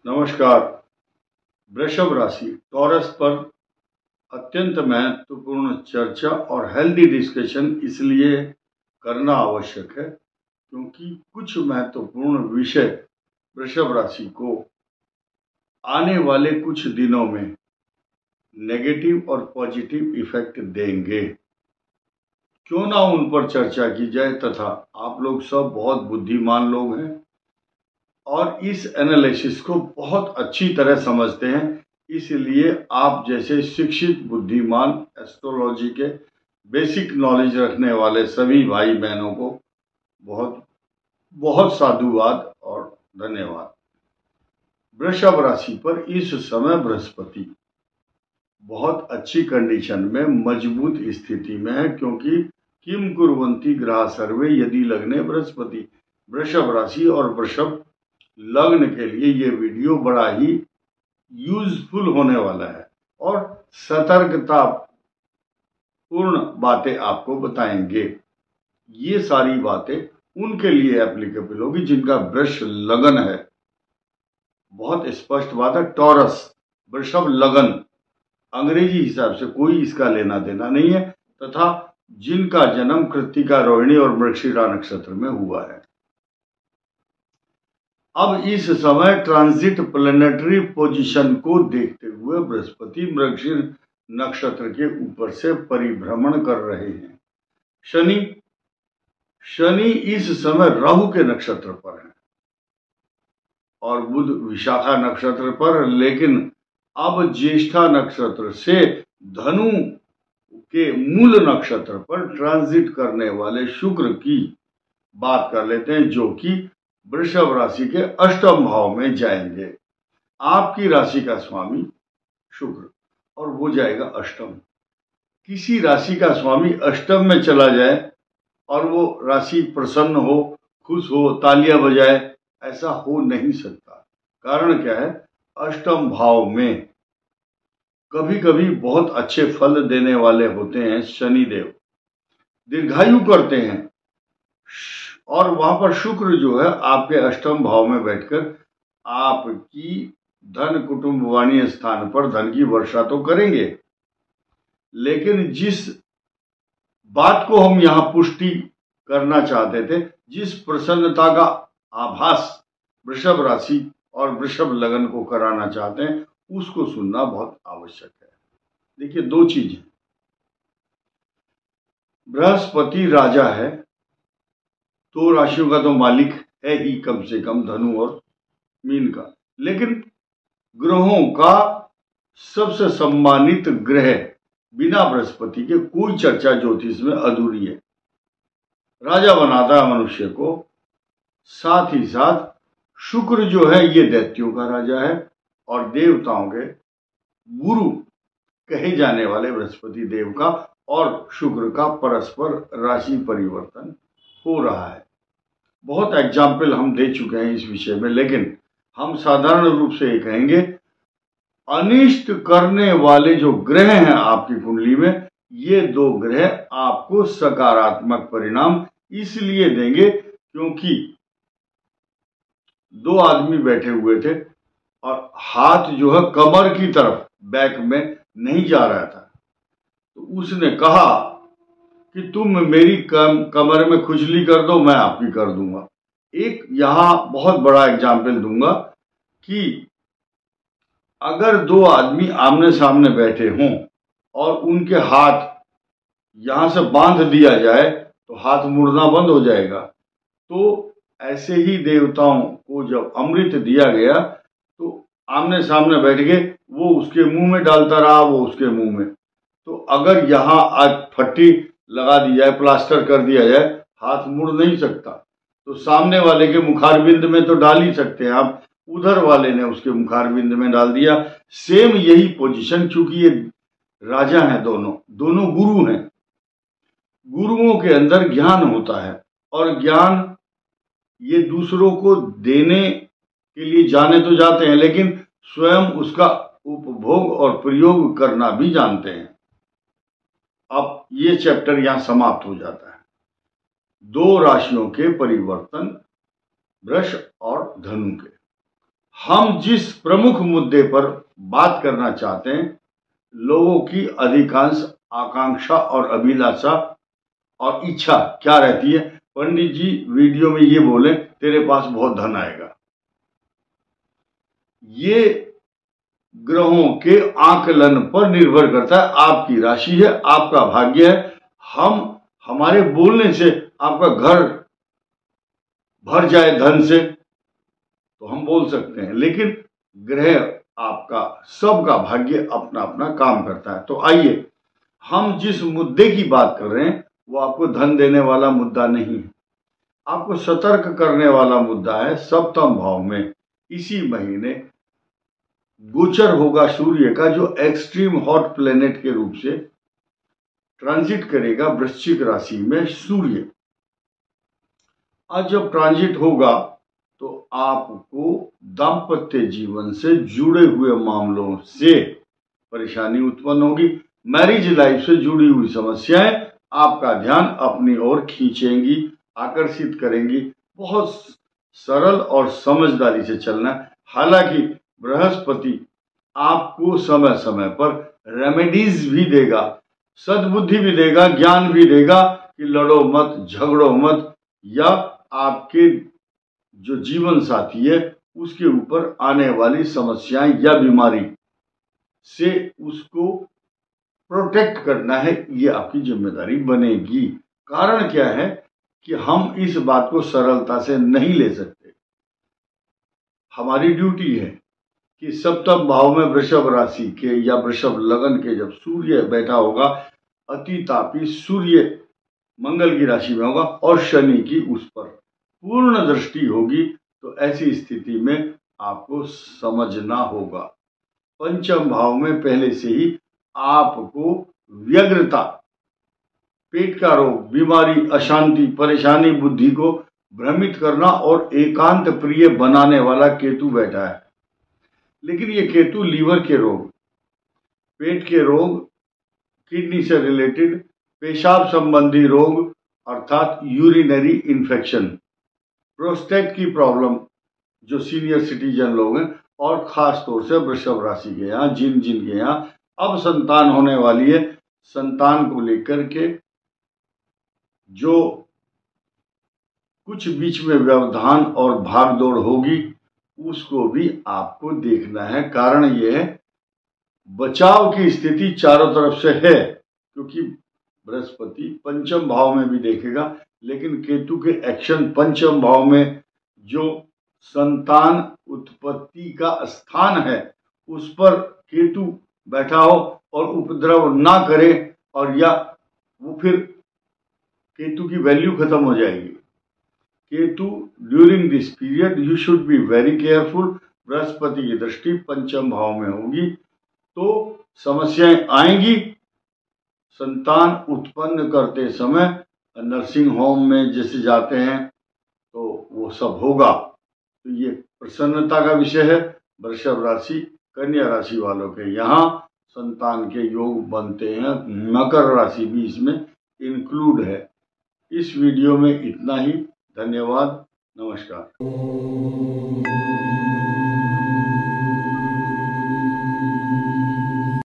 नमस्कार। वृषभ राशि टॉरस पर अत्यंत महत्वपूर्ण चर्चा और हेल्दी डिस्कशन इसलिए करना आवश्यक है क्योंकि कुछ महत्वपूर्ण विषय वृषभ राशि को आने वाले कुछ दिनों में नेगेटिव और पॉजिटिव इफेक्ट देंगे। क्यों ना उन पर चर्चा की जाए, तथा आप लोग सब बहुत बुद्धिमान लोग हैं और इस एनालिसिस को बहुत अच्छी तरह समझते हैं, इसलिए आप जैसे शिक्षित बुद्धिमान एस्ट्रोलॉजी के बेसिक नॉलेज रखने वाले सभी भाई बहनों को बहुत बहुत साधुवाद और धन्यवाद। वृषभ राशि पर इस समय बृहस्पति बहुत अच्छी कंडीशन में मजबूत स्थिति में है, क्योंकि किम कुर्वन्ति ग्रह सर्वे यदि लग्ने बृहस्पति। वृषभ राशि और वृषभ लग्न के लिए ये वीडियो बड़ा ही यूजफुल होने वाला है और सतर्कता पूर्ण बातें आपको बताएंगे। ये सारी बातें उनके लिए एप्लीकेबल होगी जिनका वृष लगन है। बहुत स्पष्ट बात है, टॉरस वृषभ लगन अंग्रेजी हिसाब से कोई इसका लेना देना नहीं है, तथा जिनका जन्म कृत्तिका, रोहिणी और मृगशिरा नक्षत्र में हुआ है। अब इस समय ट्रांजिट प्लैनेटरी पोजीशन को देखते हुए बृहस्पति मृगशिर नक्षत्र के ऊपर से परिभ्रमण कर रहे हैं। शनि इस समय राहु के नक्षत्र पर है और बुध विशाखा नक्षत्र पर, लेकिन अब ज्येष्ठा नक्षत्र से धनु के मूल नक्षत्र पर ट्रांजिट करने वाले शुक्र की बात कर लेते हैं, जो कि वृषभ राशि के अष्टम भाव में जाएंगे। आपकी राशि का स्वामी शुक्र और वो जाएगा अष्टम। किसी राशि का स्वामी अष्टम में चला जाए और वो राशि प्रसन्न हो, खुश हो, तालियां बजाए, ऐसा हो नहीं सकता। कारण क्या है? अष्टम भाव में कभी कभी बहुत अच्छे फल देने वाले होते हैं शनिदेव, दीर्घायु करते हैं, और वहां पर शुक्र जो है आपके अष्टम भाव में बैठकर आपकी धन कुटुंब वाणी स्थान पर धन की वर्षा तो करेंगे। लेकिन जिस बात को हम यहां पुष्टि करना चाहते थे, जिस प्रसन्नता का आभास वृषभ राशि और वृषभ लगन को कराना चाहते हैं, उसको सुनना बहुत आवश्यक है। देखिए, दो चीजें, बृहस्पति राजा है, तो राशियों का तो मालिक है ही कम से कम, धनु और मीन का, लेकिन ग्रहों का सबसे सम्मानित ग्रह बिना बृहस्पति के कोई चर्चा ज्योतिष में अधूरी है। राजा बनाता है मनुष्य को, साथ ही साथ शुक्र जो है ये दैत्यों का राजा है और देवताओं के गुरु कहे जाने वाले बृहस्पति देव का और शुक्र का परस्पर राशि परिवर्तन हो रहा है। बहुत एग्जाम्पल हम दे चुके हैं इस विषय में, लेकिन हम साधारण रूप से ये कहेंगे, अनिष्ट करने वाले जो ग्रह हैं आपकी कुंडली में, ये दो ग्रह आपको सकारात्मक परिणाम इसलिए देंगे क्योंकि दो आदमी बैठे हुए थे और हाथ जो है कमर की तरफ बैक में नहीं जा रहा था, तो उसने कहा कि तुम मेरी कमर में खुजली कर दो, मैं आपकी कर दूंगा। एक यहां बहुत बड़ा एग्जाम्पल दूंगा कि अगर दो आदमी आमने सामने बैठे हों और उनके हाथ यहां से बांध दिया जाए तो हाथ मुड़ना बंद हो जाएगा। तो ऐसे ही देवताओं को जब अमृत दिया गया तो आमने सामने बैठ गए, वो उसके मुंह में डालता रहा, वो उसके मुंह में। तो अगर यहाँ आज फट्टी लगा दी जाए, प्लास्टर कर दिया जाए, हाथ मुड़ नहीं सकता, तो सामने वाले के मुखारबिंद में तो डाल ही सकते हैं आप, उधर वाले ने उसके मुखारबिंद में डाल दिया। सेम यही पोजीशन, चूंकि ये राजा हैं, दोनों गुरु हैं, गुरुओं के अंदर ज्ञान होता है और ज्ञान ये दूसरों को देने के लिए जाने तो जाते हैं, लेकिन स्वयं उसका उपभोग और प्रयोग करना भी जानते हैं। अब ये चैप्टर यहाँ समाप्त हो जाता है। 2 राशियों के परिवर्तन, वृष और धनु के। हम जिस प्रमुख मुद्दे पर बात करना चाहते हैं, लोगों की अधिकांश आकांक्षा और अभिलाषा और इच्छा क्या रहती है? पंडित जी वीडियो में ये बोले तेरे पास बहुत धन आएगा। ये ग्रहों के आकलन पर निर्भर करता है। आपकी राशि है, आपका भाग्य है। हमारे बोलने से आपका घर भर जाए धन से तो हम बोल सकते हैं, लेकिन ग्रह आपका सबका भाग्य अपना अपना काम करता है। तो आइए, हम जिस मुद्दे की बात कर रहे हैं वो आपको धन देने वाला मुद्दा नहीं है, आपको सतर्क करने वाला मुद्दा है। सप्तम भाव में इसी महीने गोचर होगा सूर्य का, जो एक्सट्रीम हॉट प्लेनेट के रूप से ट्रांजिट करेगा वृश्चिक राशि में सूर्य। आज जब ट्रांजिट होगा तो आपको दाम्पत्य जीवन से जुड़े हुए मामलों से परेशानी उत्पन्न होगी। मैरिज लाइफ से जुड़ी हुई समस्याएं आपका ध्यान अपनी ओर खींचेंगी, आकर्षित करेंगी। बहुत सरल और समझदारी से चलना है। हालांकि बृहस्पति आपको समय समय पर रेमेडीज भी देगा, सद्बुद्धि भी देगा, ज्ञान भी देगा कि लड़ो मत, झगड़ो मत, या आपके जो जीवन साथी है उसके ऊपर आने वाली समस्याएं या बीमारी से उसको प्रोटेक्ट करना है, ये आपकी जिम्मेदारी बनेगी। कारण क्या है कि हम इस बात को सरलता से नहीं ले सकते। हमारी ड्यूटी है कि सप्तम भाव में वृषभ राशि के या वृषभ लगन के जब सूर्य बैठा होगा, अतितापी सूर्य मंगल की राशि में होगा और शनि की उस पर पूर्ण दृष्टि होगी, तो ऐसी स्थिति में आपको समझना होगा। पंचम भाव में पहले से ही आपको व्यग्रता, पेट का रोग, बीमारी, अशांति, परेशानी, बुद्धि को भ्रमित करना और एकांत प्रिय बनाने वाला केतु बैठा है। लेकिन ये केतु लीवर के रोग, पेट के रोग, किडनी से रिलेटेड, पेशाब संबंधी रोग अर्थात यूरिनरी इन्फेक्शन, प्रोस्टेट की प्रॉब्लम जो सीनियर सिटीजन लोग हैं, और खास तौर से वृषभ राशि के यहाँ जिनके यहाँ अब संतान होने वाली है, संतान को लेकर के जो कुछ बीच में व्यवधान और भागदौड़ होगी उसको भी आपको देखना है। कारण यह है बचाव की स्थिति चारों तरफ से है, क्योंकि बृहस्पति पंचम भाव में भी देखेगा, लेकिन केतु के एक्शन पंचम भाव में जो संतान उत्पत्ति का स्थान है उस पर केतु बैठा हो और उपद्रव ना करे, और या वो फिर केतु की वैल्यू खत्म हो जाएगी। Ketu during this period you should be very careful. Brihaspati की दृष्टि पंचम भाव में होगी तो समस्याएं आएंगी। संतान उत्पन्न करते समय नर्सिंग होम में जैसे जाते हैं तो वो सब होगा। तो ये प्रसन्नता का विषय है। वृषभ राशि, कन्या राशि वालों के यहाँ संतान के योग बनते हैं। मकर राशि भी इसमें इंक्लूड है। इस वीडियो में इतना ही। धन्यवाद, नमस्कार।